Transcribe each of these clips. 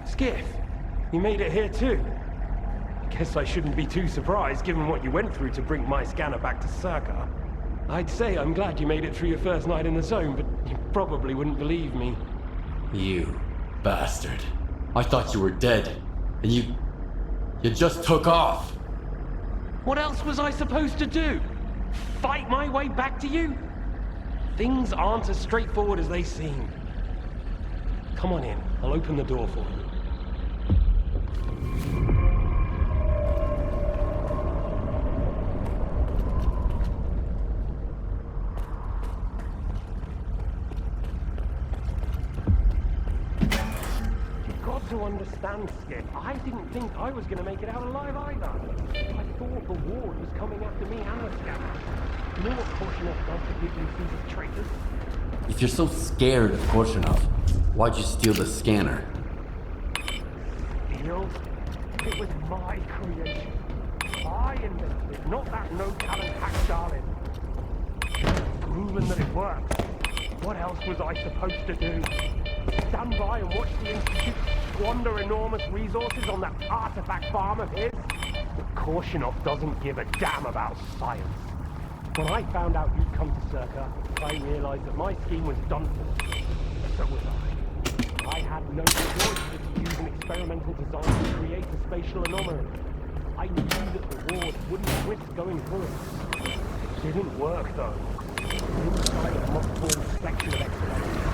Skiff, you made it here too. Guess I shouldn't be too surprised given what you went through to bring my scanner back to Circa. I'd say I'm glad you made it through your first night in the zone, but you probably wouldn't believe me. You bastard. I thought you were dead, and you just took off. What else was I supposed to do? Fight my way back to you? Things aren't as straightforward as they seem. Come on in, I'll open the door for you. To understand, Skip, I didn't think I was going to make it out alive either. I thought the ward was coming after me and the scanner. You know what Korshunov does to people who sees as traitors? If you're so scared of Korshunov, why'd you steal the scanner? Steal? It was my creation. I invented it, not that no-talent hack darling. Proven that it works. What else was I supposed to do? Stand by and watch the Institute squander enormous resources on that artifact farm of his? But Korshunov doesn't give a damn about science. When I found out you'd come to Circa, I realized that my scheme was done for. So was I. I had no choice but to use an experimental design to create a spatial anomaly. I knew that the ward wouldn't risk going through it. It didn't work though. Inside a mothball selection of experiments.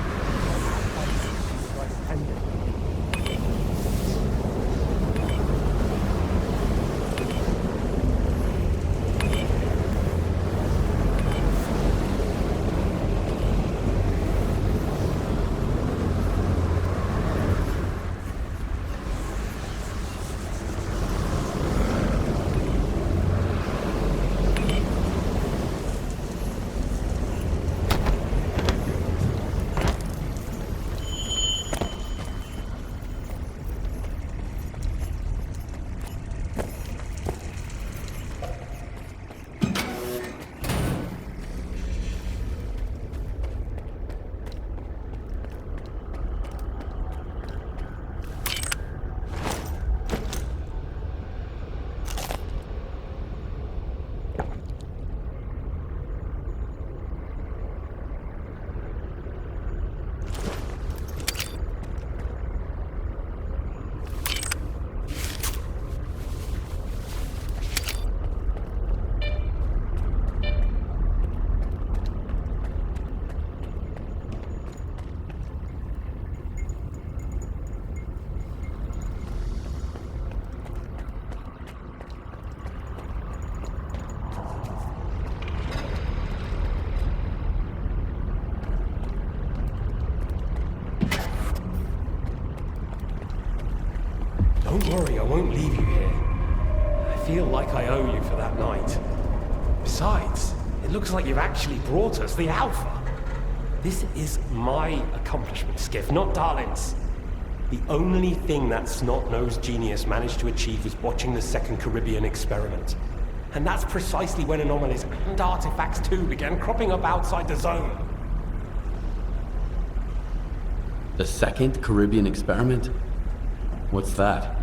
Don't worry, I won't leave you here. I feel like I owe you for that night. Besides, it looks like you've actually brought us the Alpha. This is my accomplishment, Skiff, not Darlin's. The only thing that snot-nosed genius managed to achieve was watching the Second Caribbean experiment. And that's precisely when anomalies and artifacts too began cropping up outside the zone. The Second Caribbean experiment? What's that?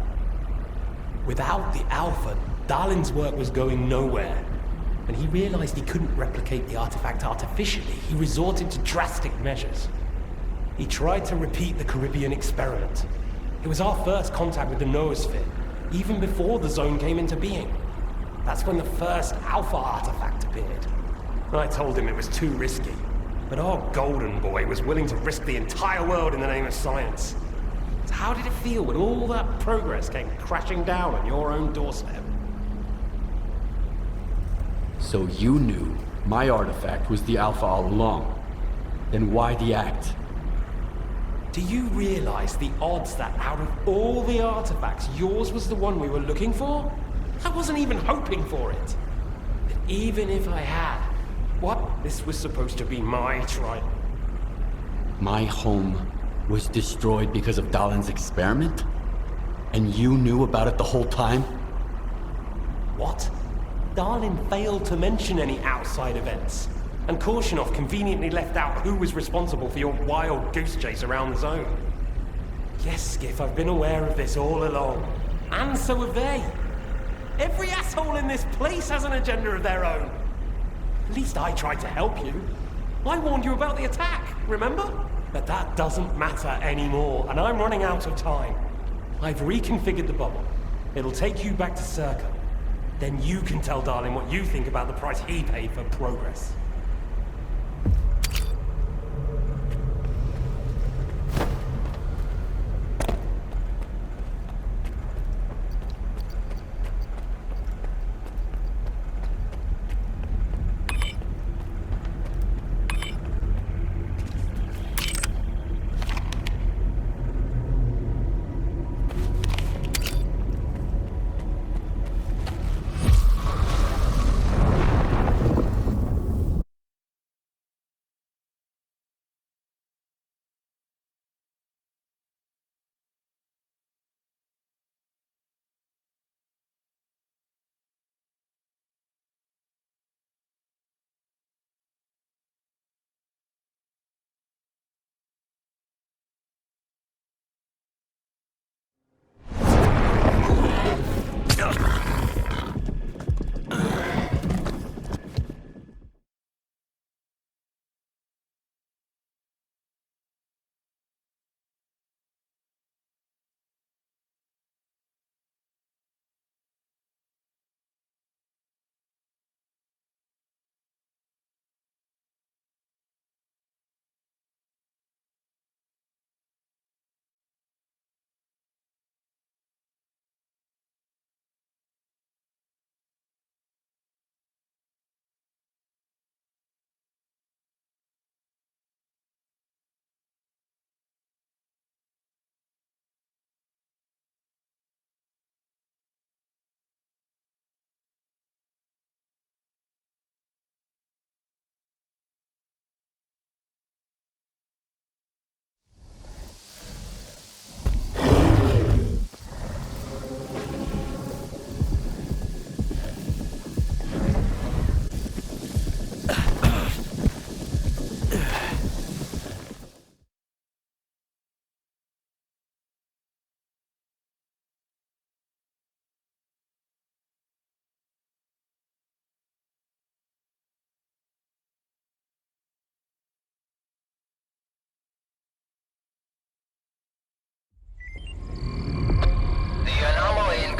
Without the Alpha, Darlin's work was going nowhere. And he realized he couldn't replicate the artifact artificially. He resorted to drastic measures. He tried to repeat the Caribbean experiment. It was our first contact with the noosphere, even before the zone came into being. That's when the first Alpha artifact appeared. I told him it was too risky, but our golden boy was willing to risk the entire world in the name of science. So how did it feel when all that progress came crashing down on your own doorstep? So you knew my artifact was the Alpha all along. Then why the act? Do you realize the odds that out of all the artifacts, yours was the one we were looking for? I wasn't even hoping for it. But even if I had, what? This was supposed to be my trial. My home was destroyed because of Dalin's experiment? And you knew about it the whole time? What? Darlin failed to mention any outside events, and Korshunov conveniently left out who was responsible for your wild goose chase around the zone. Yes, Skiff, I've been aware of this all along. And so have they. Every asshole in this place has an agenda of their own. At least I tried to help you. I warned you about the attack, remember? But that doesn't matter anymore, and I'm running out of time. I've reconfigured the bubble. It'll take you back to Circa. Then you can tell Darlin what you think about the price he paid for progress.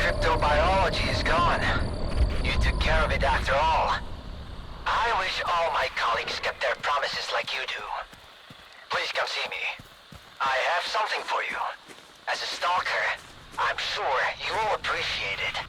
Cryptobiology is gone. You took care of it after all. I wish all my colleagues kept their promises like you do. Please come see me. I have something for you. As a stalker, I'm sure you will appreciate it.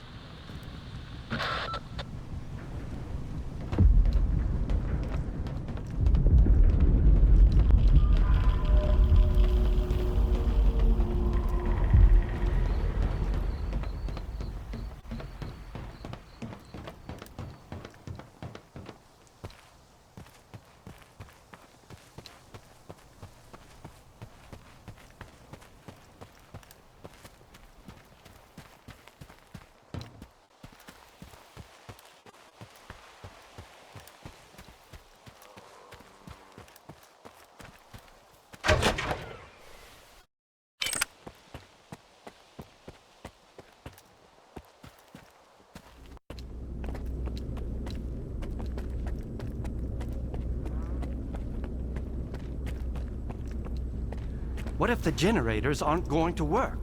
What if the generators aren't going to work?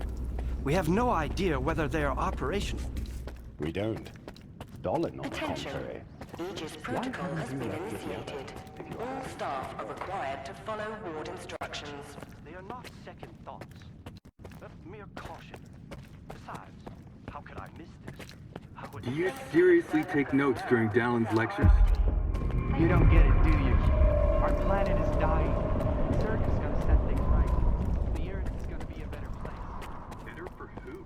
We have no idea whether they are operational. We don't. Dolan, on the Attention. contrary. Aegis protocol has been initiated. All staff are required to follow ward instructions. They are not second thoughts, but mere caution. Besides, how could I miss this? How would Do you seriously take notes during Dalin's lectures? You don't get it, do you? Our planet is dying. Circus gonna set things right. The Earth is gonna be a better place. Better for who?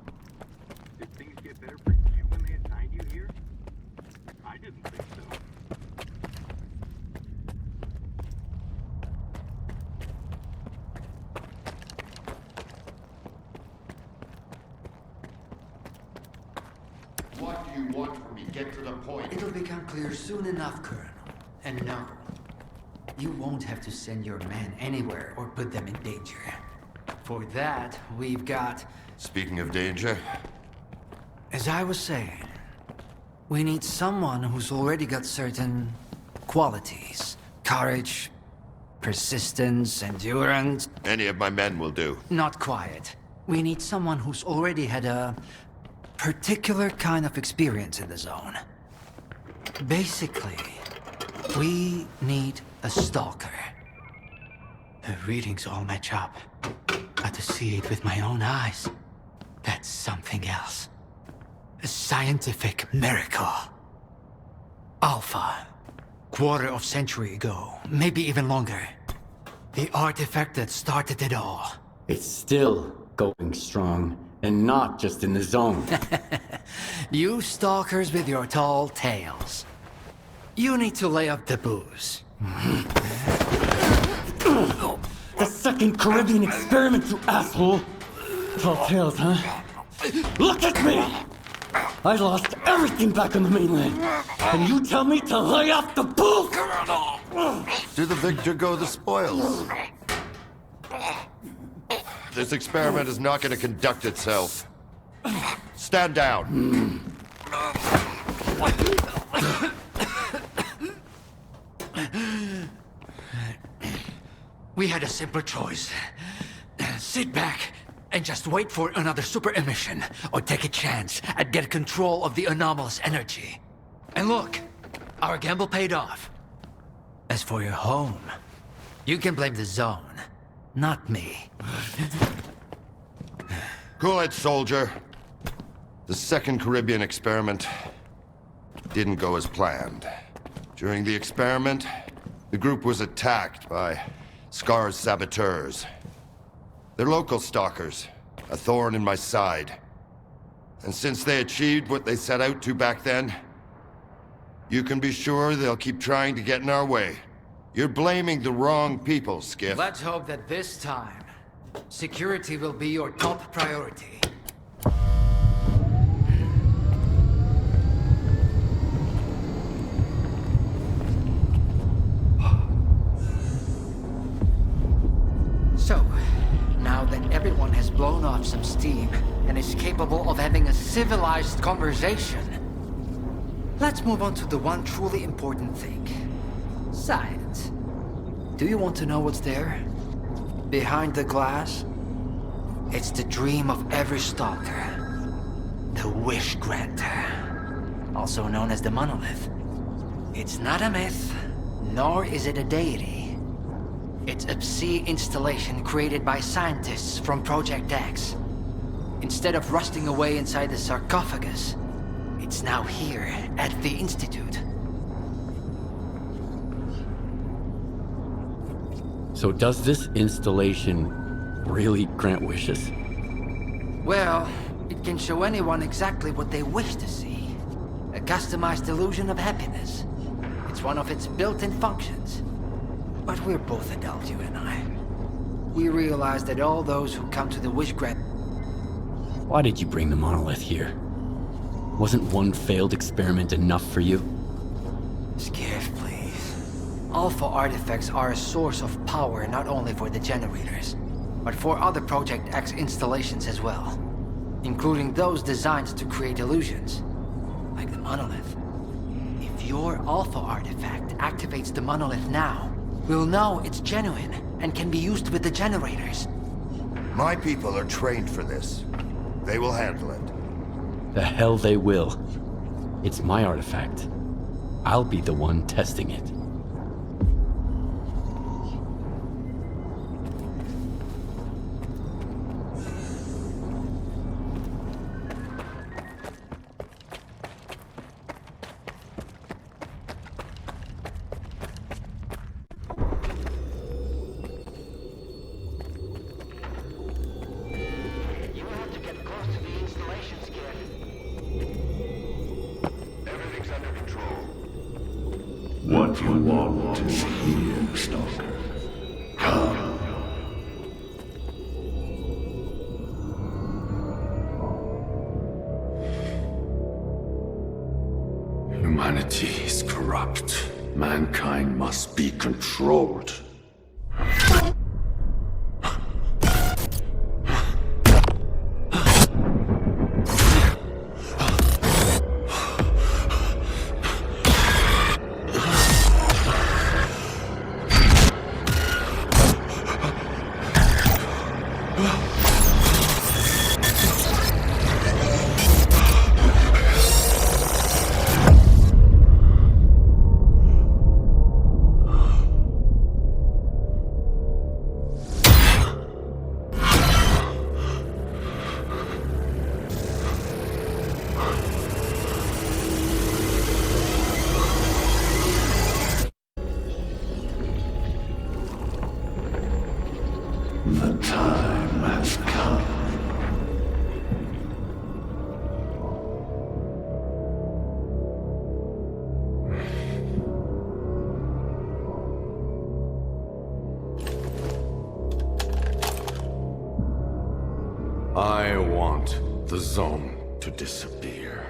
Did things get better for you when they assigned you here? I didn't think so. What do you want from me? Get to the point. It'll become clear soon enough, Colonel. And no, you won't have to send your men anywhere or put them in danger. For that, we've got... Speaking of danger, As I was saying, we need someone who's already got certain qualities. Courage, persistence, endurance. any of my men will do. Not quiet. We need someone who's already had a particular kind of experience in the zone. Basically, we need a stalker. The readings all match up. But to see it with my own eyes, that's something else. A scientific miracle. Alpha. Quarter of century ago, maybe even longer. The artifact that started it all. It's still going strong, and not just in the zone. You stalkers with your tall tales. You need to lay up the booze. The second Caribbean experiment, you asshole! Tall tales, huh? Look at me! I lost everything back on the mainland, and you tell me to lay off the booze! To the victor go the spoils. This experiment is not going to conduct itself. Stand down. We had a simpler choice. Sit back and just wait for another super emission, or take a chance at get control of the anomalous energy. And look, our gamble paid off. As for your home, you can blame the zone, not me. Cool it, soldier. The second Caribbean experiment didn't go as planned. During the experiment, the group was attacked by Scar's saboteurs. They're local stalkers, a thorn in my side. And since they achieved what they set out to back then, you can be sure they'll keep trying to get in our way. You're blaming the wrong people, Skiff. Let's hope that this time, security will be your top priority. So, now that everyone has blown off some steam and is capable of having a civilized conversation, let's move on to the one truly important thing. Science. Do you want to know what's there? Behind the glass? It's the dream of every stalker. The Wish Granter. Also known as the Monolith. It's not a myth, nor is it a deity. It's a Psi installation created by scientists from Project X. Instead of rusting away inside the sarcophagus, it's now here at the Institute. So does this installation really grant wishes? Well, it can show anyone exactly what they wish to see. A customized illusion of happiness. It's one of its built-in functions. But we're both adults, you and I. We realize that all those who come to the Wish Grant... Why did you bring the monolith here? Wasn't one failed experiment enough for you? Skiff, please. Alpha artifacts are a source of power not only for the generators, but for other Project X installations as well. Including those designed to create illusions. Like the monolith. If your Alpha artifact activates the monolith now, we'll know it's genuine and can be used with the generators. My people are trained for this. They will handle it. The hell they will. It's my artifact. I'll be the one testing it. What you want is here, Stalker. Come. Humanity is corrupt. Mankind must be controlled. The time has come. I want the zone to disappear.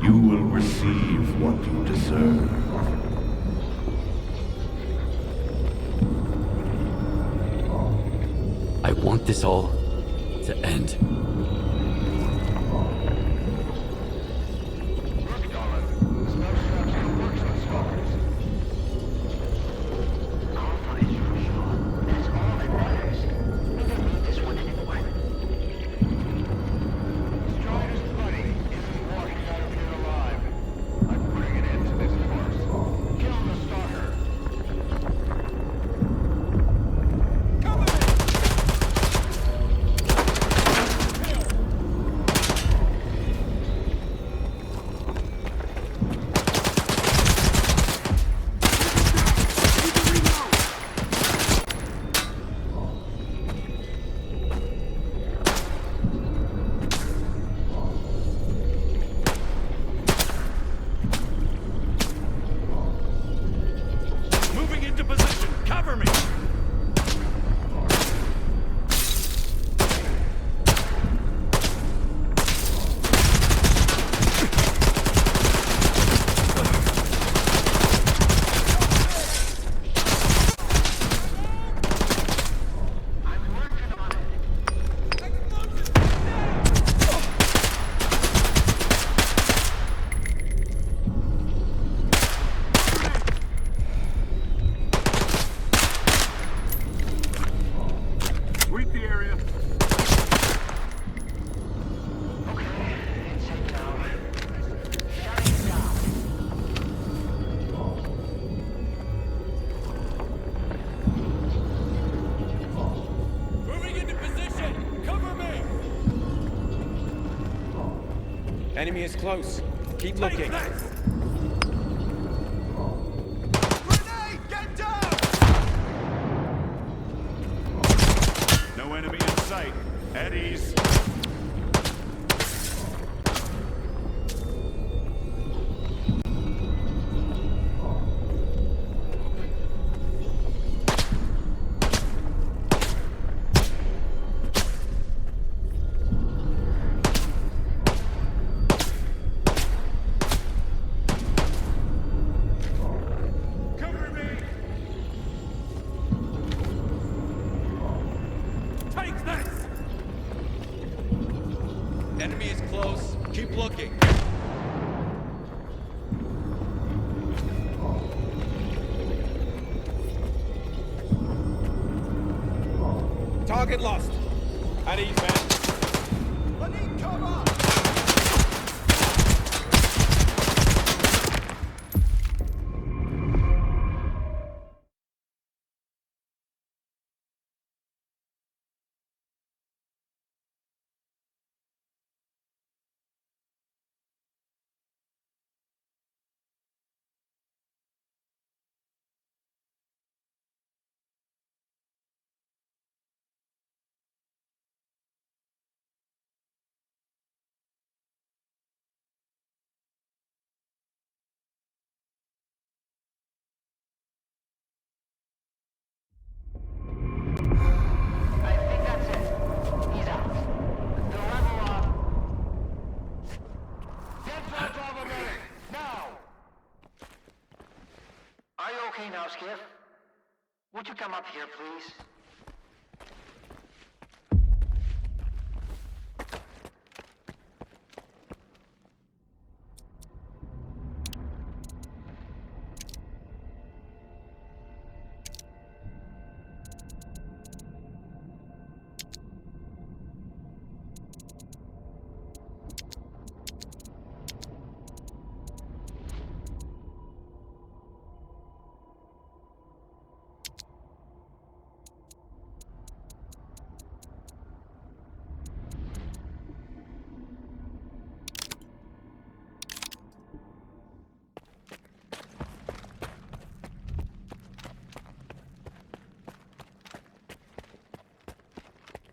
You will receive what you deserve. I want this all to end. Enemy is close. Keep looking. Grenade, get down! No enemy in sight. At ease. Enemy is close. Keep looking. Target lost. At ease, man. now, Skiff. Would you come up here, please?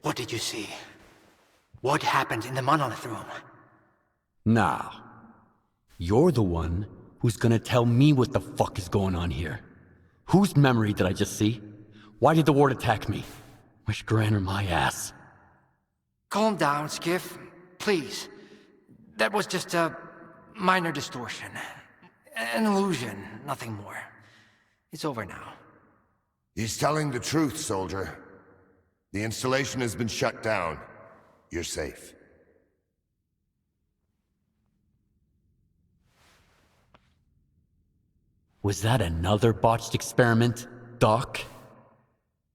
What did you see? What happened in the monolith room? Now, you're the one who's gonna tell me what the fuck is going on here. Whose memory did I just see? Why did the ward attack me? Wish Gran or my ass. Calm down, Skiff. Please. That was just a minor distortion. An illusion, nothing more. It's over now. He's telling the truth, soldier. The installation has been shut down. You're safe. Was that another botched experiment, Doc?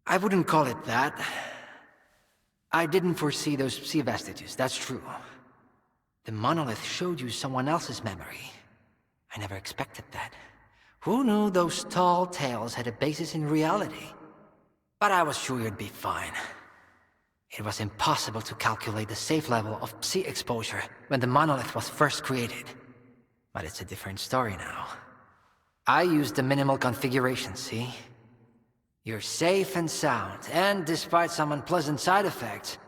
I wouldn't call it that. I didn't foresee those sea vestiges, that's true. The monolith showed you someone else's memory. I never expected that. Who knew those tall tales had a basis in reality? But I was sure you'd be fine. It was impossible to calculate the safe level of Psi exposure when the monolith was first created. But it's a different story now. I used the minimal configuration, see? You're safe and sound, and despite some unpleasant side effects,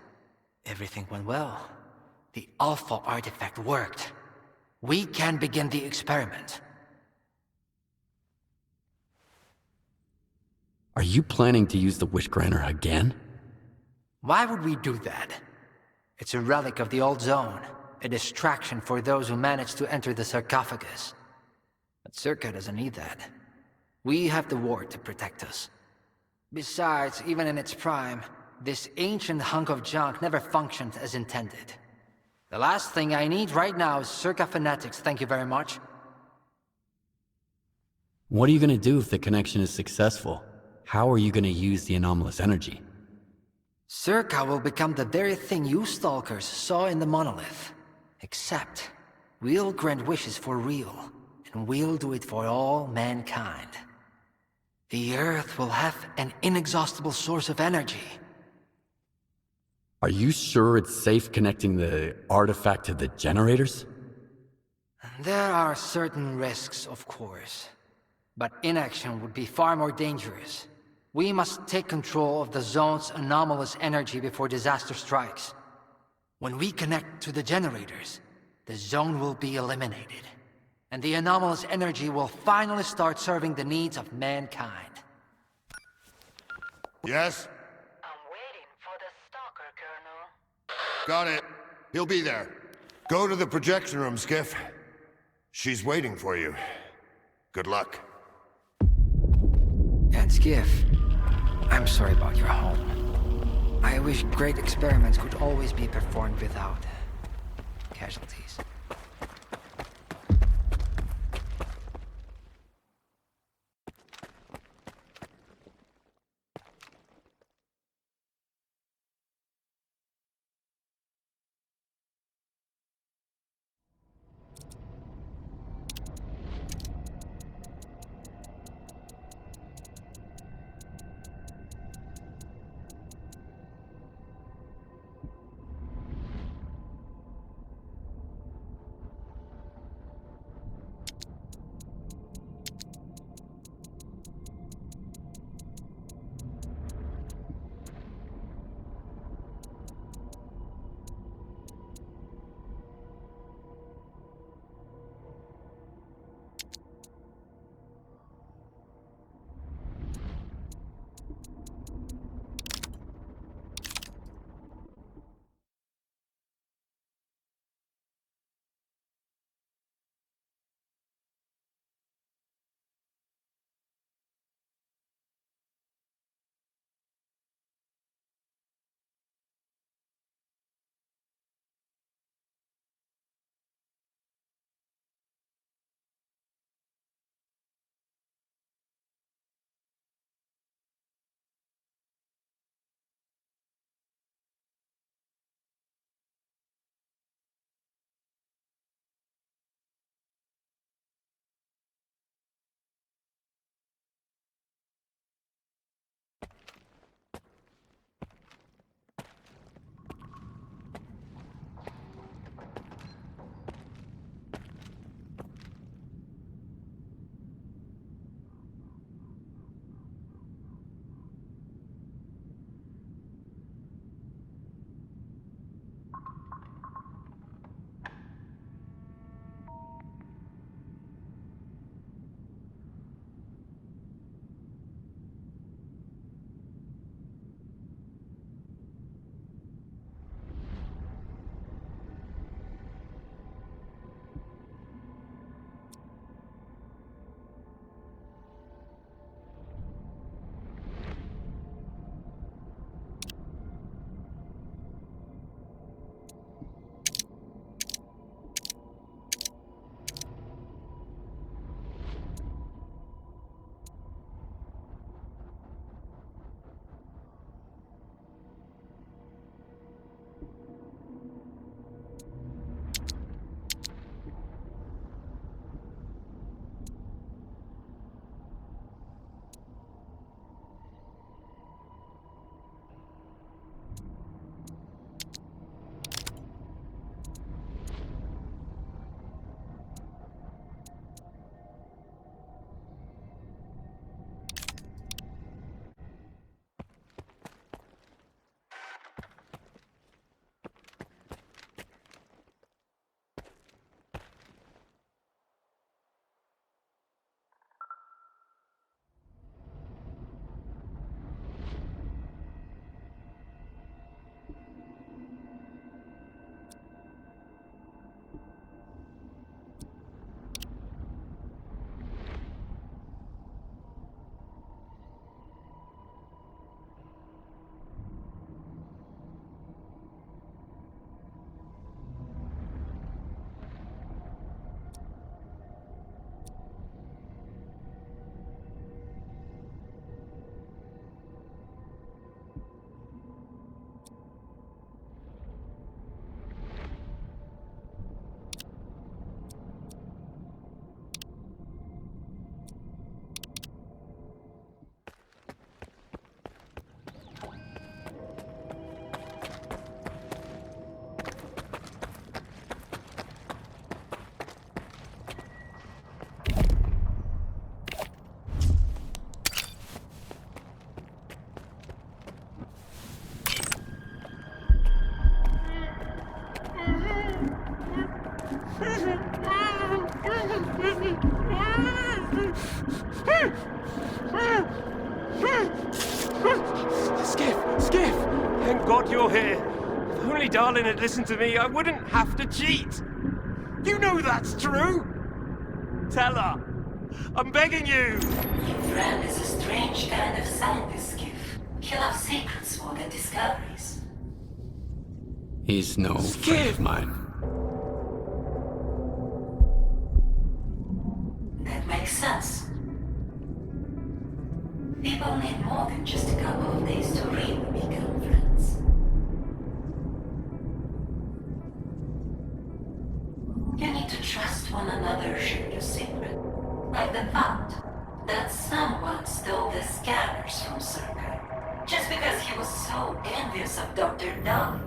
everything went well. The Alpha artifact worked. We can begin the experiment. Are you planning to use the Wish Granter again? Why would we do that? It's a relic of the old zone, a distraction for those who manage to enter the sarcophagus. But Circa doesn't need that. We have the ward to protect us. Besides, even in its prime, this ancient hunk of junk never functioned as intended. The last thing I need right now is Circa fanatics, thank you very much. What are you gonna do if the connection is successful? How are you gonna use the anomalous energy? Circa will become the very thing you stalkers saw in the monolith. Except, we'll grant wishes for real, and we'll do it for all mankind. The Earth will have an inexhaustible source of energy. Are you sure it's safe connecting the artifact to the generators? There are certain risks, of course. But inaction would be far more dangerous. We must take control of the zone's anomalous energy before disaster strikes. When we connect to the generators, the zone will be eliminated. And the anomalous energy will finally start serving the needs of mankind. Yes? I'm waiting for the stalker, Colonel. Got it. He'll be there. Go to the projection room, Skiff. She's waiting for you. Good luck. And Skiff, I'm sorry about your home. I wish great experiments could always be performed without casualties. God you're here. If only Darlin had listened to me, I wouldn't have to cheat. You know that's true. Tell her. I'm begging you. Your friend is a strange kind of scientist, Skiff. He loves secrets more than discoveries. He's no friend of mine. That makes sense. People need more than just a couple of days to really become friends. You need to trust one another, share your secret. Like the fact that someone stole the scanners from Circa just because he was so envious of Dr. Dahl.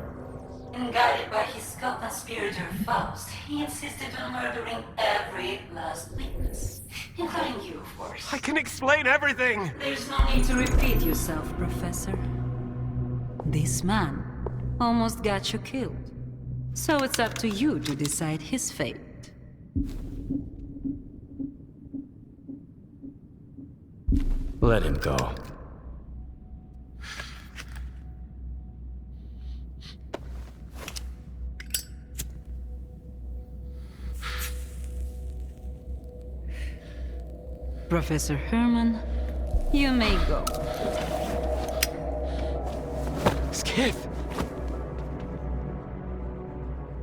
And guided by his co-conspirator Faust, he insisted on murdering every last witness. Including you, of course. I can explain everything! There's no need to repeat yourself, Professor. This man almost got you killed. So it's up to you to decide his fate. Let him go. Professor Herman, you may go. Skiff!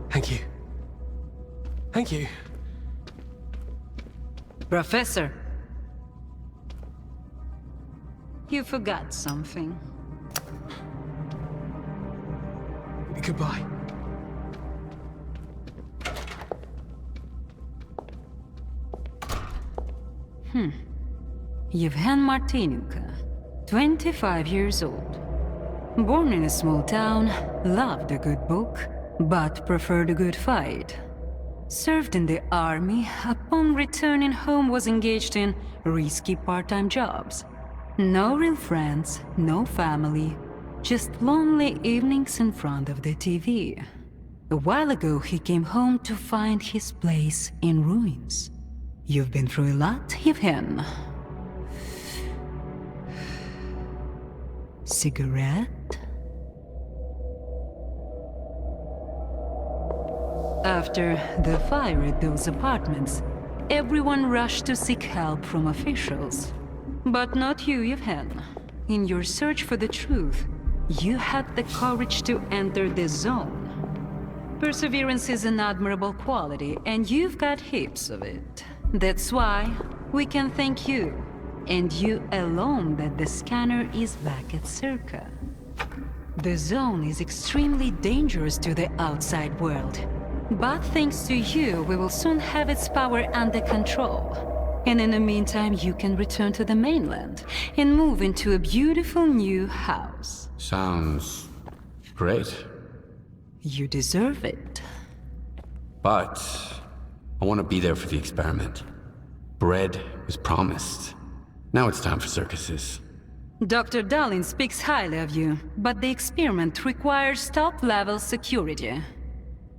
Thank you. Thank you. Professor! You forgot something. Goodbye. Yevhen Martinuka, 25 years old. Born in a small town, loved a good book, but preferred a good fight. Served in the army, upon returning home was engaged in risky part-time jobs. No real friends, no family, just lonely evenings in front of the TV. A while ago he came home to find his place in ruins. You've been through a lot, Yevhen. Cigarette? After the fire at those apartments, everyone rushed to seek help from officials. But not you, Yevhen. In your search for the truth, you had the courage to enter the zone. Perseverance is an admirable quality, and you've got heaps of it. That's why we can thank you, and you alone, that the scanner is back at Circa. The zone is extremely dangerous to the outside world. But thanks to you, we will soon have its power under control. And in the meantime, you can return to the mainland and move into a beautiful new house. Sounds great. You deserve it. But I want to be there for the experiment. Bread was promised. Now it's time for circuses. Dr. Darlin speaks highly of you, but the experiment requires top-level security.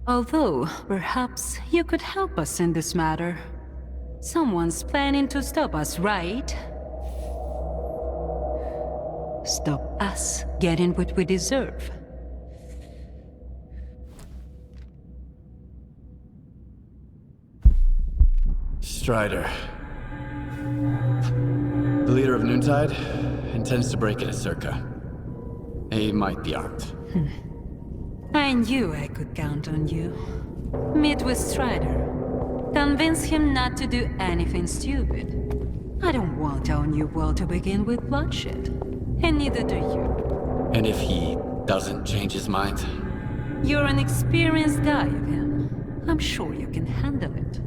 Although, perhaps you could help us in this matter. Someone's planning to stop us, right? Stop us getting what we deserve. Strider. The leader of Noontide intends to break into Circa. He might be armed. I knew I could count on you. Meet with Strider. Convince him not to do anything stupid. I don't want our new world to begin with bloodshed. And neither do you. And if he doesn't change his mind? You're an experienced guy of him. I'm sure you can handle it.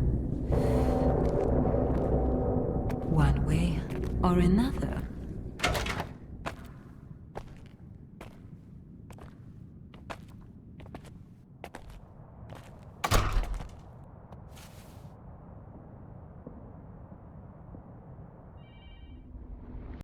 One way or another.